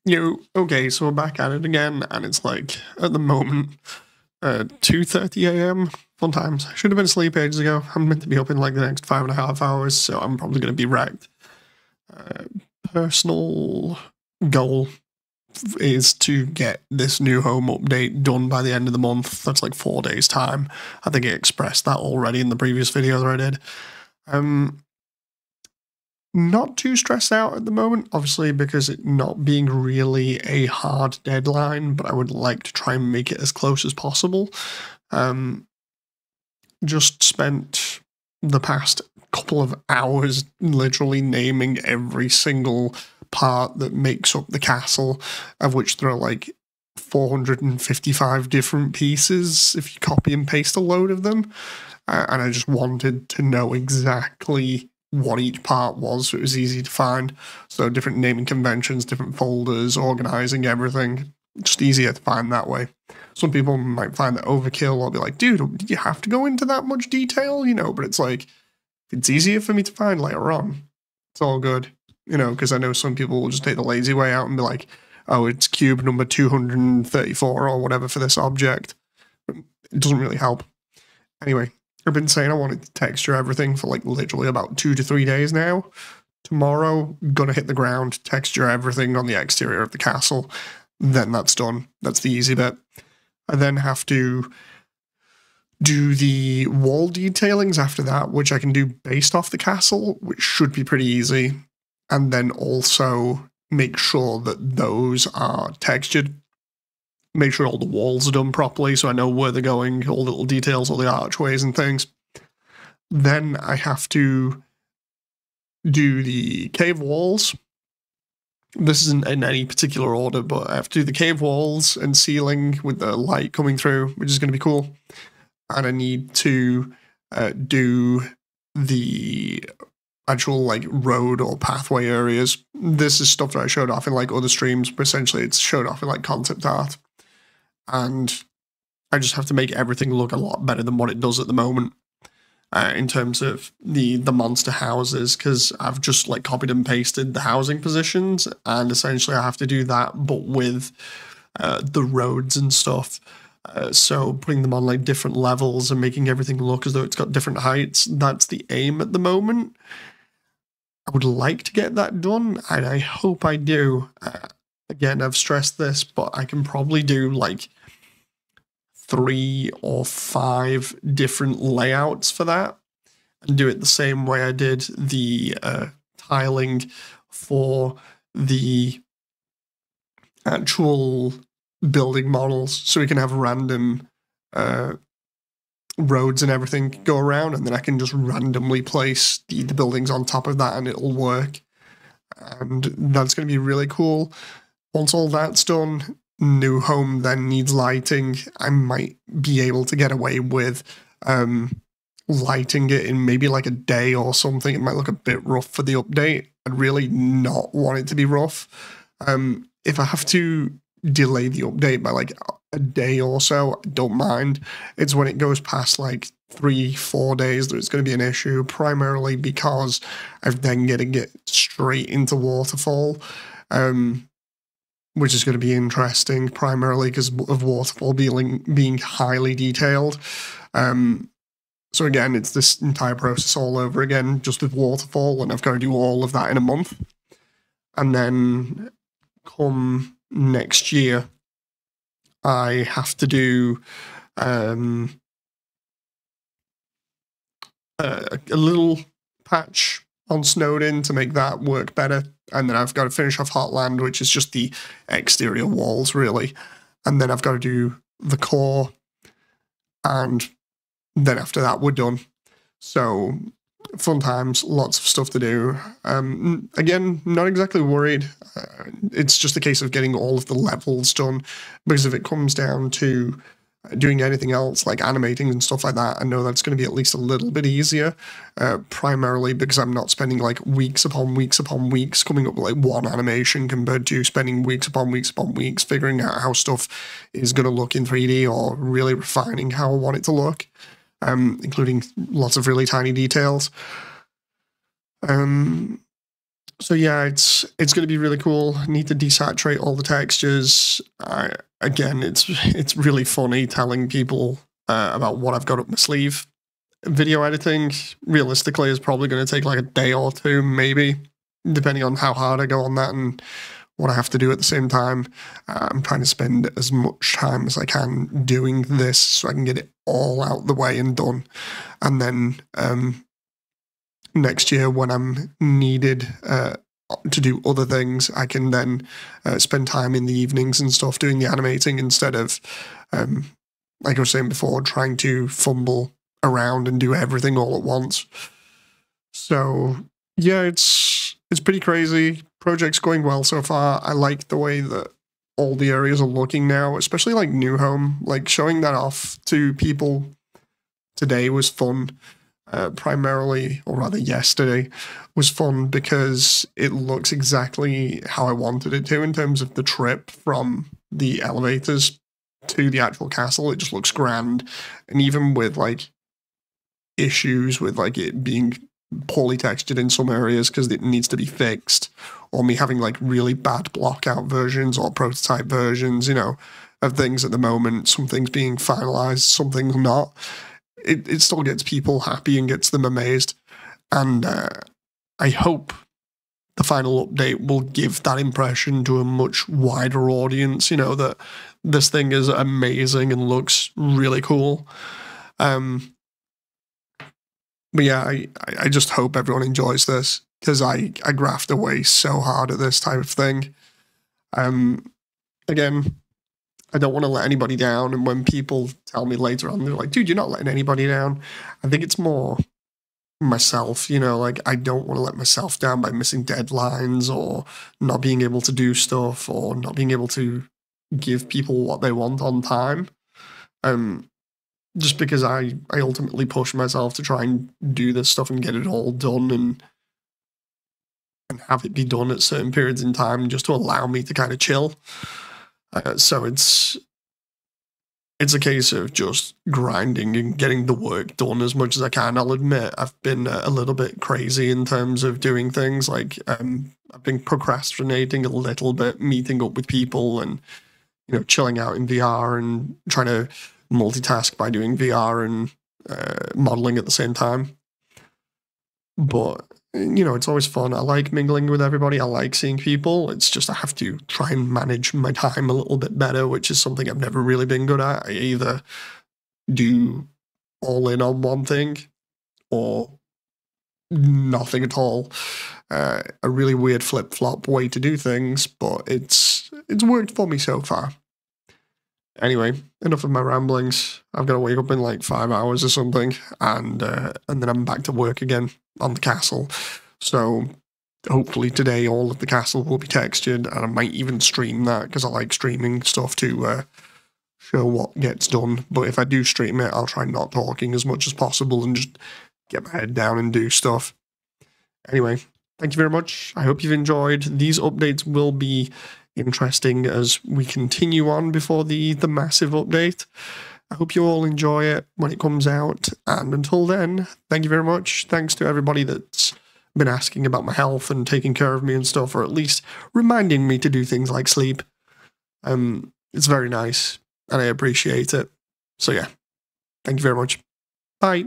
Okay, so we're back at it again, and it's like, at the moment, 2:30 a.m. Fun times. I should have been asleep ages ago. I'm meant to be up in like the next 5.5 hours, so I'm probably going to be wrecked. Personal goal is to get this new home update done by the end of the month. That's like 4 days' time. I think I expressed that already in the previous videos I did. Not too stressed out at the moment, obviously, because it not being really a hard deadline, but I would like to try and make it as close as possible. Just spent the past couple of hours literally naming every single part that makes up the castle, of which there are like 455 different pieces if you copy and paste a load of them. And I just wanted to know exactly what each part was, so it was easy to find. So different naming conventions, different folders, organizing everything, just easier to find that way. Some people might find that overkill or be like, dude, did you have to go into that much detail? But it's like, it's easier for me to find later on. It's all good, because I know some people will just take the lazy way out and be like, oh, it's cube number 234 or whatever for this object. It doesn't really help. Anyway, I've been saying I wanted to texture everything for like literally about 2 to 3 days now. Tomorrow, gonna hit the ground, texture everything on the exterior of the castle. Then that's done. That's the easy bit. I then have to do the wall detailings after that, which I can do based off the castle, which should be pretty easy. And then also make sure that those are textured. Make sure all the walls are done properly so I know where they're going, all the little details, all the archways and things. Then I have to do the cave walls. This isn't in any particular order, but I have to do the cave walls and ceiling with the light coming through, which is going to be cool. And I need to do the actual like road or pathway areas. This is stuff that I showed off in like other streams, but essentially it's showed off in like concept art. And I just have to make everything look a lot better than what it does at the moment in terms of the monster houses, because I've just like copied and pasted the housing positions, and essentially I have to do that but with the roads and stuff. So putting them on like different levels and making everything look as though it's got different heights, that's the aim at the moment. I would like to get that done, and I hope I do. Again, I've stressed this, but I can probably do like 3 or 5 different layouts for that and do it the same way I did the tiling for the actual building models, so we can have random roads and everything go around, and then I can just randomly place the buildings on top of that and it'll work. And that's going to be really cool. Once all that's done, new home then needs lighting. I might be able to get away with lighting it in maybe like a day or something. It might look a bit rough for the update. I'd really not want it to be rough. If I have to delay the update by like a day or so, I don't mind. It's when it goes past like 3-4 days that it's going to be an issue, primarily because I've then got to get straight into Waterfall. Which is going to be interesting, primarily because of Waterfall being highly detailed. So again, it's this entire process all over again, just with Waterfall, and I've got to do all of that in a month. And then come next year, I have to do a little patch on Snowdin to make that work better. And then I've got to finish off Heartland, which is just the exterior walls, really. And then I've got to do the core. And then after that, we're done. So, fun times, lots of stuff to do. Again, not exactly worried. It's just a case of getting all of the levels done. Because if it comes down to doing anything else, like animating and stuff like that, I know that's going to be at least a little bit easier, primarily because I'm not spending like weeks upon weeks upon weeks coming up with like one animation compared to spending weeks upon weeks upon weeks figuring out how stuff is going to look in 3D or really refining how I want it to look, including lots of really tiny details. So yeah, it's going to be really cool. I need to desaturate all the textures. Again, it's really funny telling people about what I've got up my sleeve. Video editing, realistically, is probably going to take like a day or two, maybe, depending on how hard I go on that and what I have to do at the same time. I'm trying to spend as much time as I can doing this so I can get it all out the way and done. And then next year, when I'm needed to do other things, I can then spend time in the evenings and stuff doing the animating instead of, like I was saying before, trying to fumble around and do everything all at once. So yeah, it's pretty crazy. Project's going well so far. I like the way that all the areas are looking now, especially like New Home. Like showing that off to people today was fun. Primarily, or rather yesterday, was fun because it looks exactly how I wanted it to in terms of the trip from the elevators to the actual castle. It just looks grand. And even with like issues with like it being poorly textured in some areas because it needs to be fixed, or me having like really bad block out versions or prototype versions, you know, of things at the moment, some things being finalized, some things not. It still gets people happy and gets them amazed. And I hope the final update will give that impression to a much wider audience, you know, that this thing is amazing and looks really cool. But yeah, I just hope everyone enjoys this because I graft away so hard at this type of thing. Again, I don't want to let anybody down. And when people tell me later on, they're like, dude, you're not letting anybody down. I think it's more myself, you know, like I don't want to let myself down by missing deadlines or not being able to do stuff or not being able to give people what they want on time. Just because I ultimately push myself to try and do this stuff and get it all done and have it be done at certain periods in time just to allow me to kind of chill. So it's a case of just grinding and getting the work done as much as I can. I'll admit I've been a little bit crazy in terms of doing things. Like I've been procrastinating a little bit, meeting up with people and, you know, chilling out in VR and trying to multitask by doing VR and modeling at the same time. But you know, it's always fun. I like mingling with everybody. I like seeing people. It's just I have to try and manage my time a little bit better, which is something I've never really been good at. I either do all in on one thing or nothing at all. A really weird flip-flop way to do things, but it's worked for me so far. Anyway, enough of my ramblings. I've got to wake up in like 5 hours or something, and then I'm back to work again on the castle. So hopefully today all of the castle will be textured, and I might even stream that because I like streaming stuff to show what gets done. But if I do stream it, I'll try not talking as much as possible and just get my head down and do stuff. Anyway, thank you very much. I hope you've enjoyed. These updates will be interesting as we continue on before the massive update. I hope you all enjoy it when it comes out, and until then, thank you very much. Thanks to everybody that's been asking about my health and taking care of me and stuff, or at least reminding me to do things like sleep. It's very nice, and I appreciate it. So yeah, thank you very much. Bye.